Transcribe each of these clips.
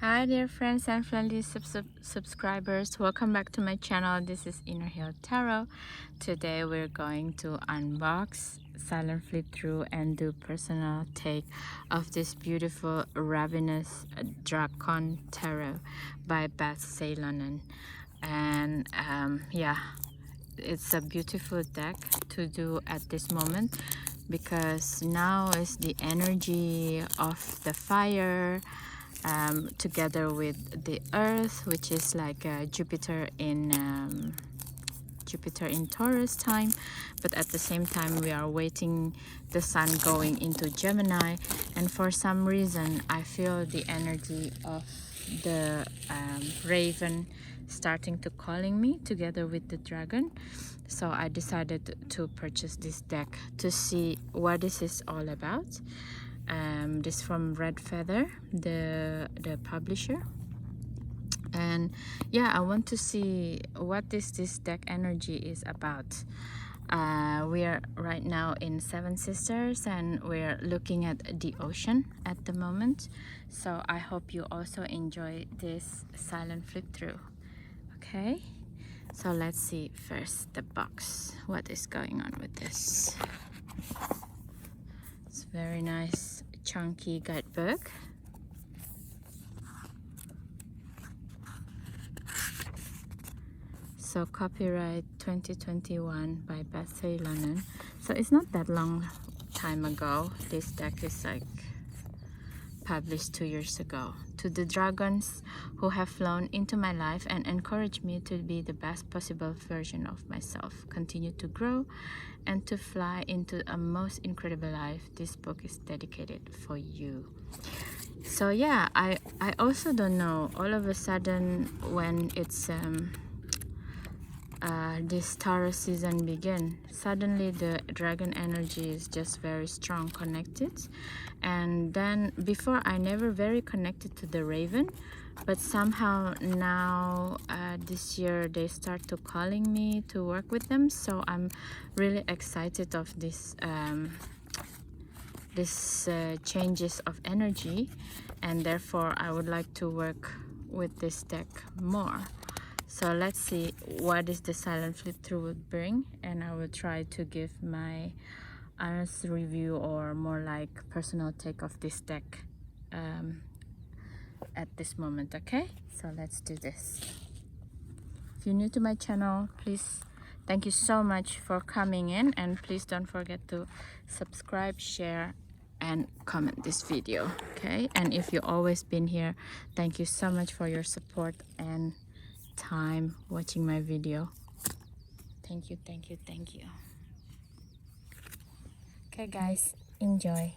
Hi dear friends and friendly subscribers, welcome back to my channel. This is Inner Hill Tarot. Today we're going to unbox, silent flip through and do personal take of this beautiful Ravyness Drakon Tarot by Beth Ceylon. And yeah, it's a beautiful deck to do at this moment because now is the energy of the fire together with the earth, which is like Jupiter in Taurus time, but at the same time we are waiting the sun going into Gemini, and for some reason I feel the energy of the raven starting to calling me together with the dragon. So I decided to purchase this deck to see what this is all about. This from Red Feather, the publisher. And yeah, I want to see what this deck energy is about. We are right now in Seven Sisters and we're looking at the ocean at the moment, so I hope you also enjoy this silent flip through. Okay, so let's see first the box, what is going on with this. It's very nice chunky guidebook. So copyright 2021 by Beth Ceylon. So it's not that long time ago. This deck is like published 2 years ago. To the dragons who have flown into my life and encouraged me to be the best possible version of myself, continue to grow and to fly into a most incredible life, this book is dedicated for you. So yeah, I also don't know, all of a sudden when it's this Taurus season begin, suddenly the dragon energy is just very strong connected. And then before I never very connected to the raven, but somehow now this year they start to calling me to work with them, so I'm really excited of this changes of energy, and therefore I would like to work with this deck more. So let's see what is the silent flip through would bring, and I will try to give my honest review or more like personal take of this deck at this moment. Okay, so let's do this. If you're new to my channel, please, thank you so much for coming in, and please don't forget to subscribe, share and comment this video. Okay, and if you've always been here, thank you so much for your support and time watching my video. Thank you. Okay guys, enjoy.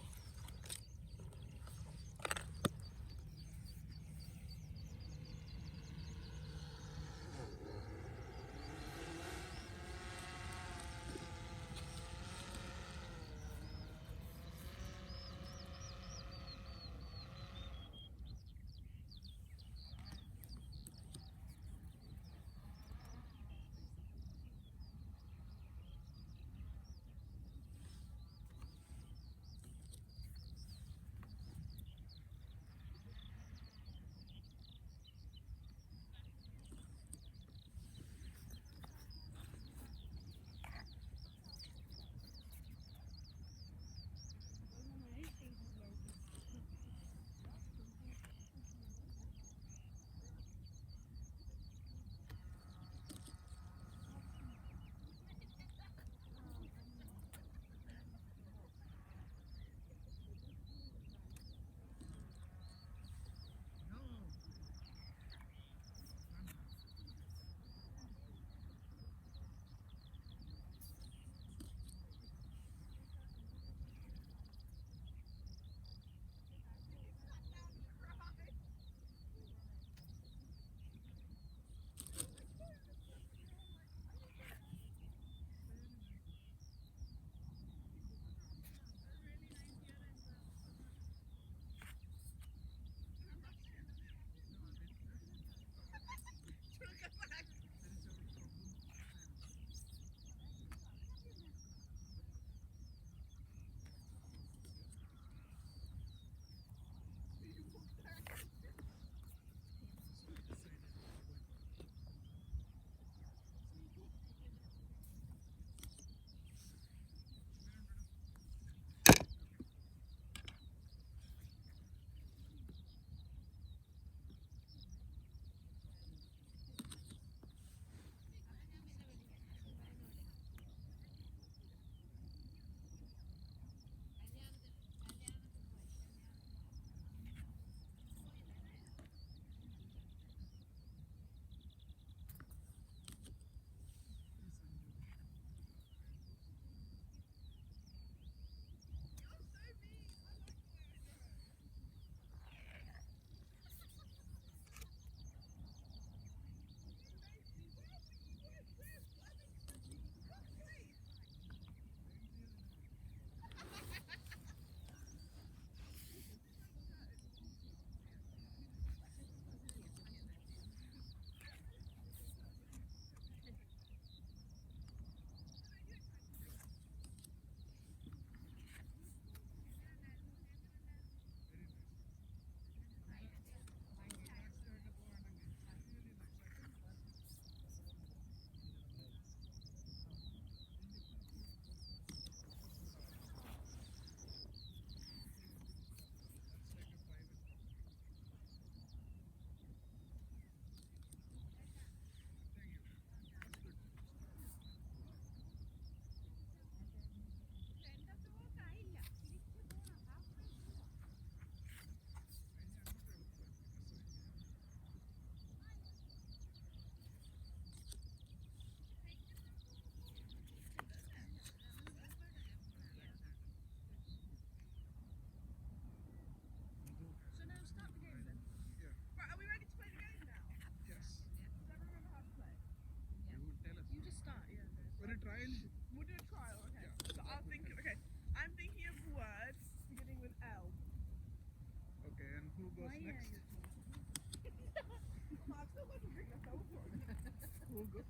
goes next?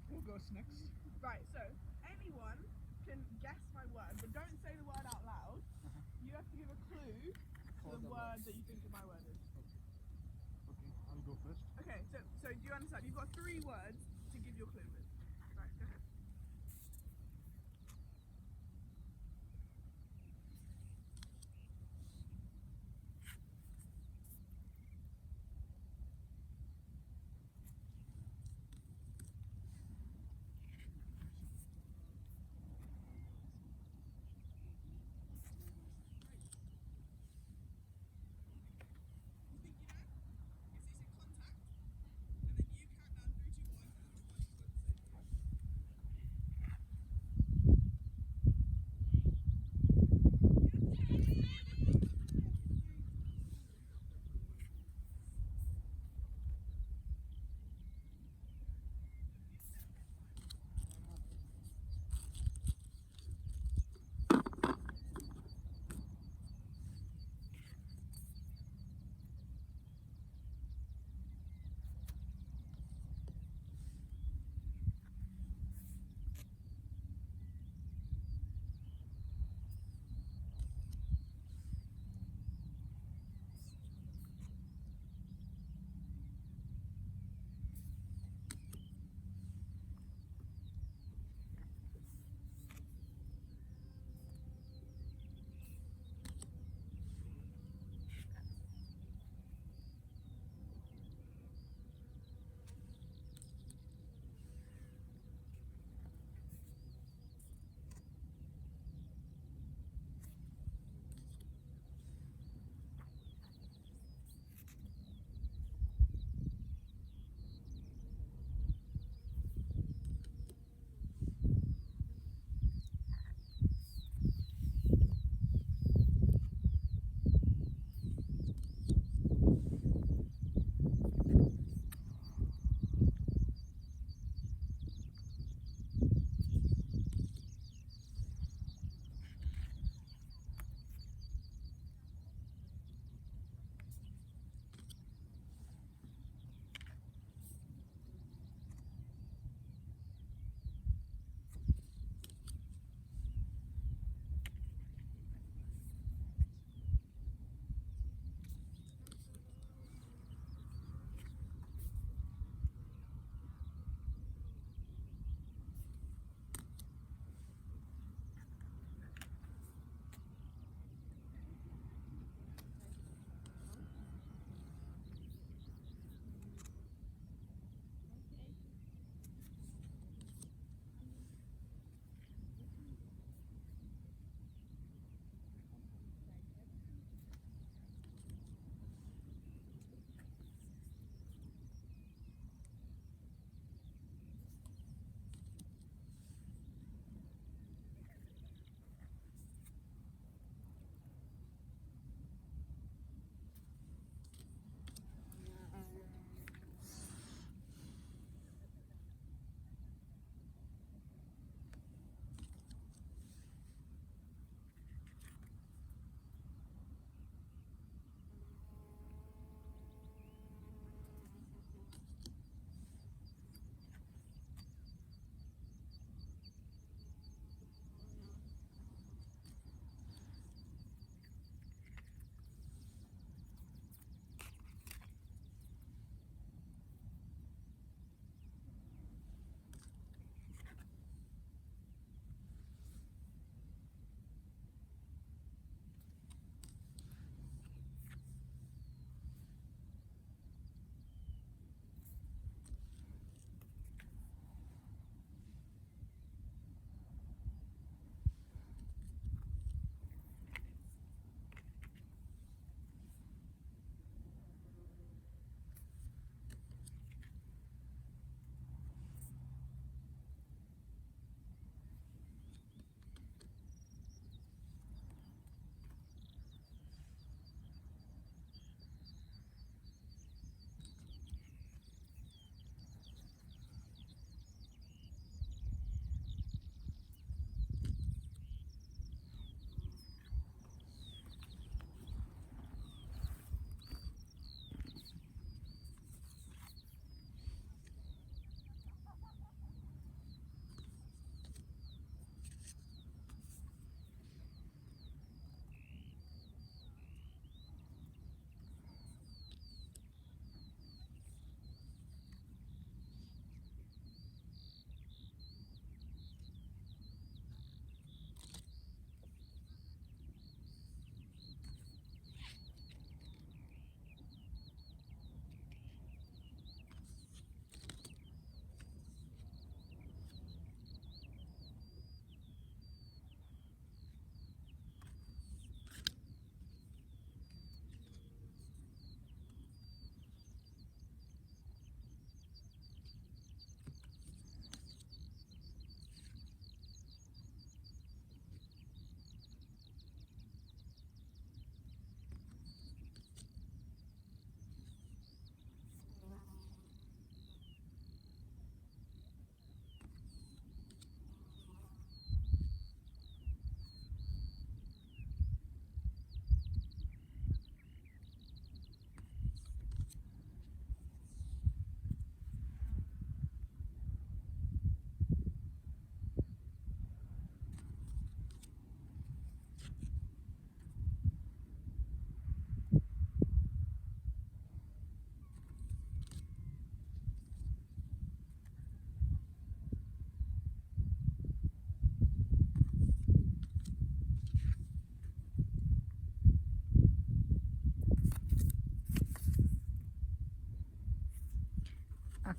Who goes next? Right, so anyone can guess my word, but don't say the word out loud. You have to give a clue to the word that you think my word is. Okay, I'll go first. Okay, so do you understand? You've got 3 words to give your clue with. Right, go ahead. You think you know? Is this in contact? And then you count down 3, 2, 1,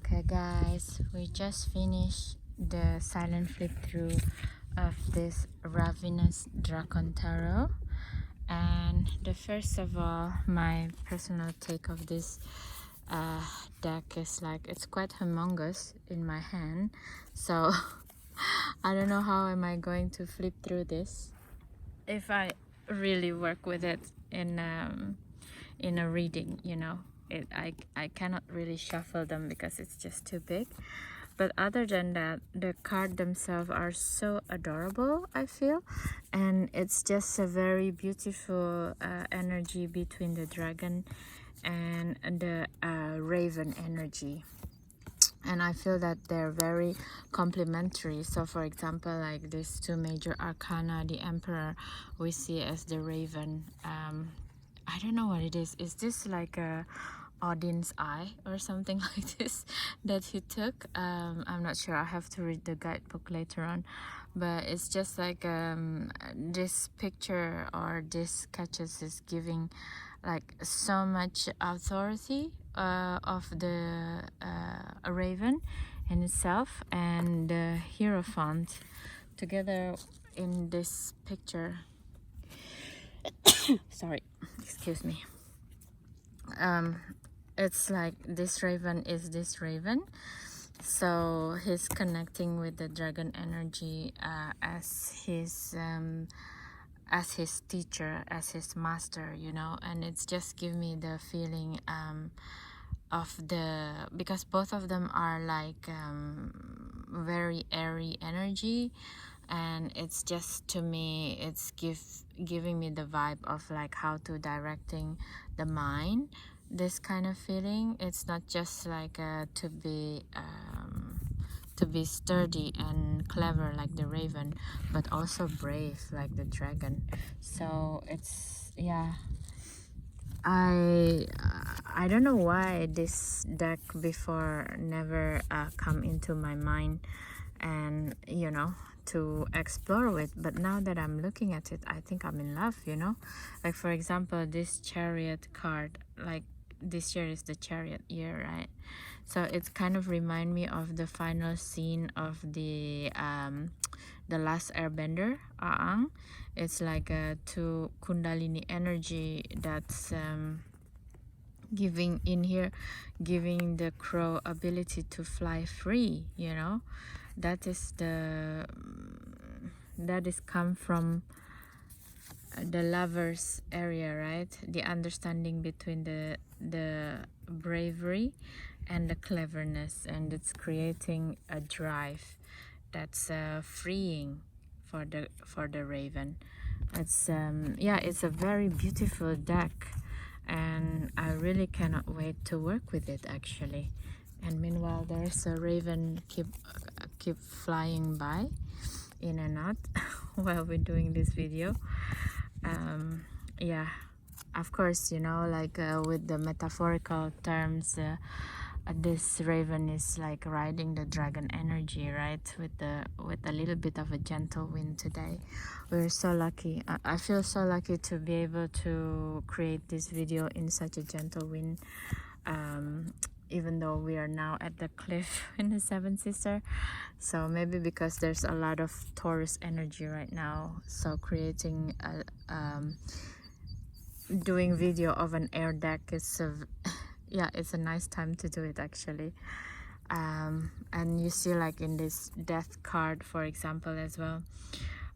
Okay guys, we just finished the silent flip through of this Ravyness Drakon tarot. And the first of all, my personal take of this deck is like it's quite humongous in my hand, so I don't know how am I going to flip through this if I really work with it in a reading, you know. I cannot really shuffle them because it's just too big. But other than that, the cards themselves are so adorable, I feel. And it's just a very beautiful energy between the dragon and the raven energy. And I feel that they're very complementary. So for example, like these two major arcana, the emperor we see as the raven. I don't know what it is this like a Odin's eye or something like this that he took? I'm not sure, I have to read the guidebook later on, but it's just like this picture or this sketches is giving like so much authority of the raven in itself and the hierophant together in this picture. Sorry, excuse me. It's like this raven is this raven, so he's connecting with the dragon energy as his teacher, as his master, you know. And it's just give me the feeling of the, because both of them are like very airy energy, and it's just, to me, it's giving me the vibe of like how to directing the mind, this kind of feeling. It's not just like to be sturdy and clever like the raven, but also brave like the dragon. So it's, yeah, I don't know why this deck before never come into my mind, and you know, to explore with. But now that I'm looking at it, I think I'm in love, you know. Like for example, this chariot card, like this year is the chariot year, right? So it's kind of remind me of the final scene of the last airbender, Aang. It's like a two kundalini energy that's giving in here, giving the crow ability to fly free, you know. That is come from the lovers area, right? The understanding between the bravery and the cleverness, and it's creating a drive that's freeing for the raven. It's yeah, it's a very beautiful deck, and I really cannot wait to work with it actually. And meanwhile, there's a raven keep flying by in and out while we're doing this video. Yeah, of course, you know, like with the metaphorical terms, this raven is like riding the dragon energy, right? With a little bit of a gentle wind today. We're so lucky. I feel so lucky to be able to create this video in such a gentle wind. Even though we are now at the cliff in the Seven Sister, so maybe because there's a lot of Taurus energy right now, so creating a doing video of an air deck is yeah, it's a nice time to do it actually. And you see, like in this death card, for example, as well,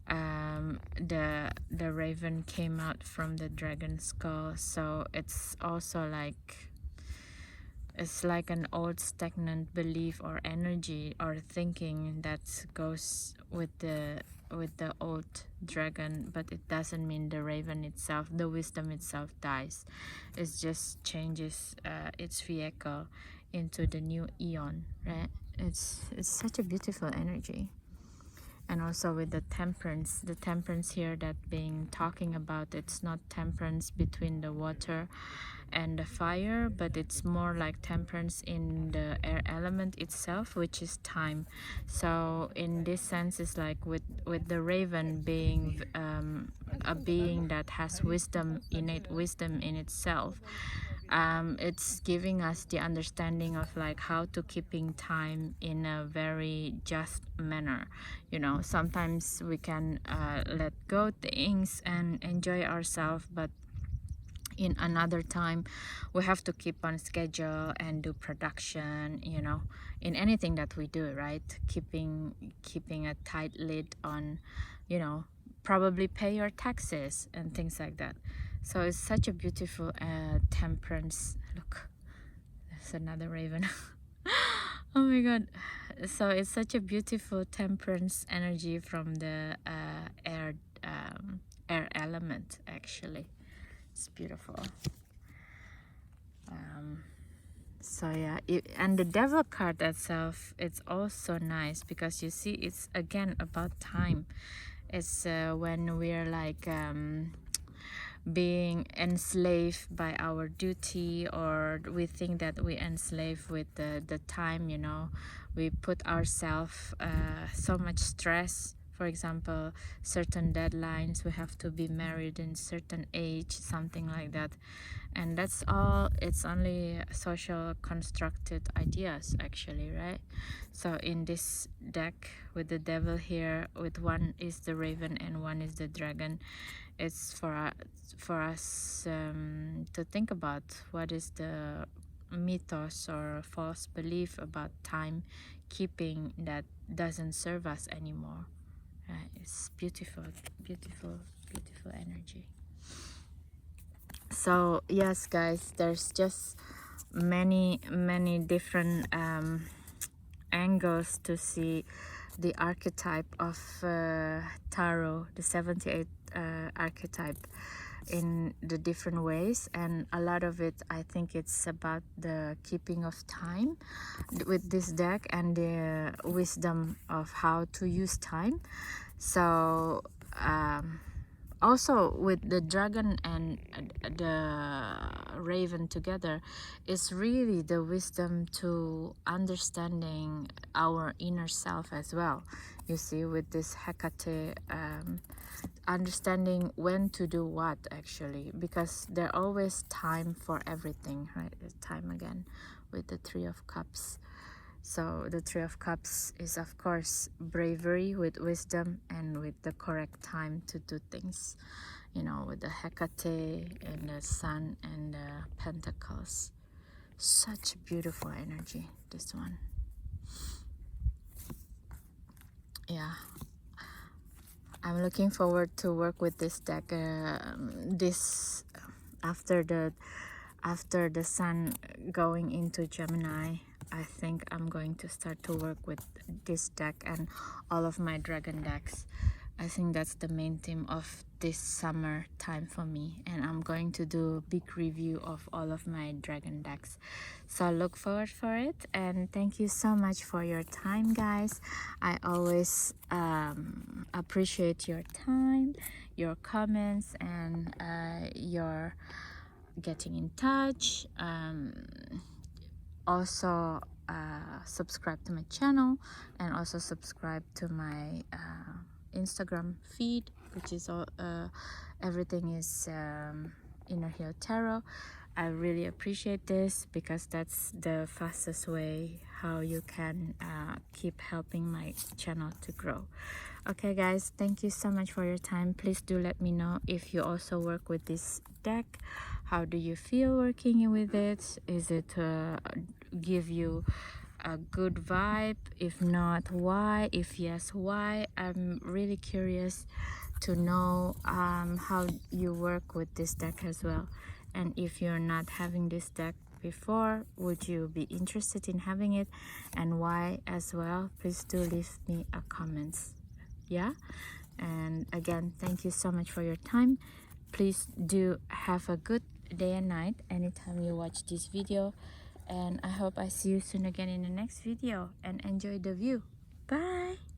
the raven came out from the dragon skull, so it's also like, it's like an old stagnant belief or energy or thinking that goes with the old dragon, but it doesn't mean the raven itself, the wisdom itself dies. It just changes its vehicle into the new eon, right? It's such a beautiful energy. And also with the temperance here that being talking about, it's not temperance between the water and the fire, but it's more like temperance in the air element itself, which is time. So in this sense, it's like with the raven being a being that has wisdom, innate wisdom in itself, it's giving us the understanding of like how to keeping time in a very just manner. You know, sometimes we can let go things and enjoy ourselves, but in another time we have to keep on schedule and do production, you know, in anything that we do, right? Keeping a tight lid on, you know, probably pay your taxes and things like that. So it's such a beautiful temperance. Look, there's another raven. Oh my god. So it's such a beautiful temperance energy from the air element. Actually, it's beautiful. So yeah, and the devil card itself, it's also nice because you see it's again about time. It's when we're like being enslaved by our duty, or we think that we enslave with the time, you know, we put ourselves so much stress. For example, certain deadlines, we have to be married in certain age, something like that. And that's all, it's only social constructed ideas actually, right? So in this deck with the devil here, with one is the raven and one is the dragon, it's for us to think about what is the mythos or false belief about time keeping that doesn't serve us anymore. It's beautiful, beautiful, beautiful energy. So yes guys, there's just many different angles to see the archetype of tarot, the 78 archetype, in the different ways, and a lot of it I think it's about the keeping of time with this deck and the wisdom of how to use time. So also with the dragon and the raven together, is really the wisdom to understanding our inner self as well. You see, with this Hecate, understanding when to do what actually, because there always time for everything, right? There's time again with the Three of Cups. So the Three of Cups is of course bravery with wisdom and with the correct time to do things, you know, with the Hecate and the Sun and the Pentacles. Such beautiful energy, this one. Yeah, I'm looking forward to work with this deck. This after the Sun going into Gemini, I think I'm going to start to work with this deck and all of my dragon decks. I think that's the main theme of this summer time for me, and I'm going to do a big review of all of my dragon decks. So look forward for it, and thank you so much for your time guys. I always appreciate your time, your comments, and your getting in touch. Also subscribe to my channel, and also subscribe to my Instagram feed, which is all everything is Inner Hill Tarot. I really appreciate this because that's the fastest way how you can keep helping my channel to grow. Okay guys, thank you so much for your time. Please do let me know if you also work with this deck. How do you feel working with it? Is it give you a good vibe? If not, why? If yes, why? I'm really curious to know how you work with this deck as well. And if you're not having this deck before, would you be interested in having it, and why as well? Please do leave me a comments. Yeah, and again, thank you so much for your time. Please do have a good day and night anytime you watch this video, and I hope I see you soon again in the next video, and enjoy the view. Bye.